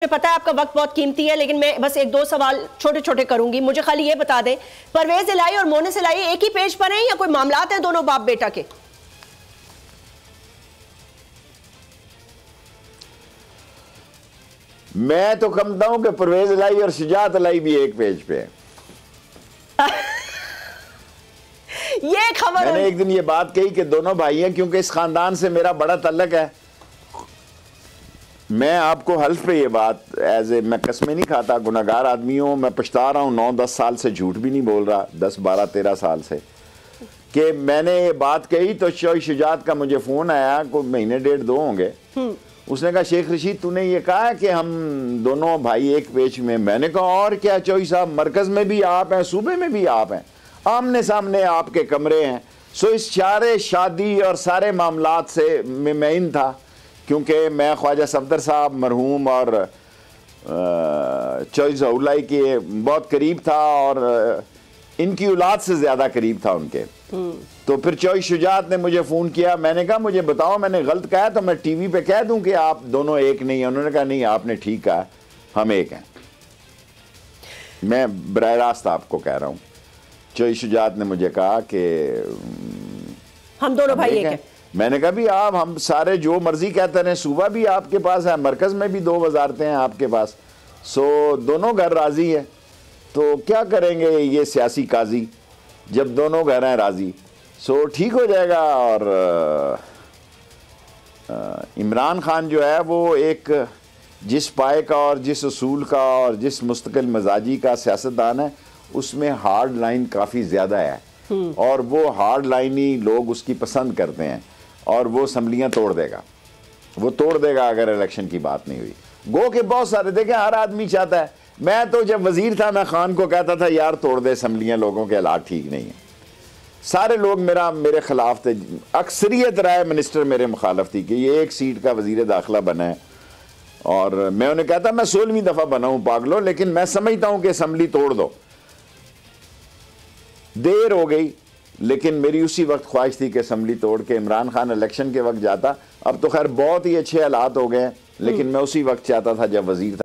मुझे पता है आपका वक्त बहुत कीमती है, लेकिन मैं बस एक दो सवाल छोटे छोटे करूंगी। मुझे खाली ये बता दें, परवेज इलाही और मोनिस इलाही एक ही पेज पर हैं या कोई मामलात हैं दोनों बाप बेटा के? मैं तो कहता हूं कि परवेज इलाही और शुजात इलाही भी एक पेज पे है। ये खबर मैंने एक दिन ये बात कही कि दोनों भाई हैं, क्योंकि इस खानदान से मेरा बड़ा तल्लक है। मैं आपको हल्फ पे ये बात मैं कसमें नहीं खाता, गुनाहगार आदमी हूँ, मैं पछता रहा हूँ 9-10 साल से, झूठ भी नहीं बोल रहा, 10-12-13 साल से, कि मैंने ये बात कही तो चौई शुजात का मुझे फ़ोन आया, कोई महीने 1.5-2 होंगे। उसने कहा शेख रशीद तूने ये कहा है कि हम दोनों भाई एक पेज में। मैंने कहा और क्या चौई साहब, मरकज़ में भी आप हैं, सूबे में भी आप हैं, आमने सामने आपके कमरे हैं। सो इस सारे शादी और सारे मामलात से मैं इन था, क्योंकि मैं ख्वाजा सफदर साहब मरहूम और चौई ज़हुलाई के बहुत करीब था और इनकी औलाद से ज़्यादा करीब था उनके। तो फिर चौई शुजात ने मुझे फ़ोन किया, मैंने कहा मुझे बताओ मैंने गलत कहा तो मैं टीवी पे कह दूं कि आप दोनों एक नहीं हैं। उन्होंने कहा नहीं आपने ठीक कहा, हम एक हैं। मैं बराह रास्त आपको कह रहा हूँ, चौई शुजात ने मुझे कहा कि हम दोनों भाई एक हैं। मैंने कहा भी आप हम सारे जो मर्जी कहते रहे, सूबा भी आपके पास है, मरकज़ में भी 2 वजारतें हैं आपके पास, सो दोनों घर राजी है। तो क्या करेंगे ये सियासी काजी, जब दोनों घर हैं राजी सो ठीक हो जाएगा। और इमरान खान जो है वो एक जिस पाए का और जिस उसूल का और जिस मुस्तकिल मजाजी का सियासतदान है, उसमें हार्ड लाइन काफ़ी ज़्यादा है और वो हार्ड लाइन ही लोग उसकी पसंद करते हैं और वो असम्बलियाँ तोड़ देगा, वो तोड़ देगा अगर इलेक्शन की बात नहीं हुई। गो के बहुत सारे देखें, हर आदमी चाहता है। मैं तो जब वजीर था मैं खान को कहता था यार तोड़ दे असम्बलियाँ, लोगों के हालात ठीक नहीं है। सारे लोग मेरे खिलाफ थे, अक्सरियत राय मिनिस्टर मेरे मुखालफ थी कि ये 1 सीट का वजीर दाखिला बना है और मैं उन्हें कहता मैं 16वीं दफ़ा बना हूँ पागलो, लेकिन मैं समझता हूँ कि असम्बली तोड़ दो। देर हो गई, लेकिन मेरी उसी वक्त ख्वाहिश थी कि असम्बली तोड़ के इमरान खान इलेक्शन के वक्त जाता। अब तो खैर बहुत ही अच्छे हालात हो गए, लेकिन मैं उसी वक्त चाहता था जब वजीर था।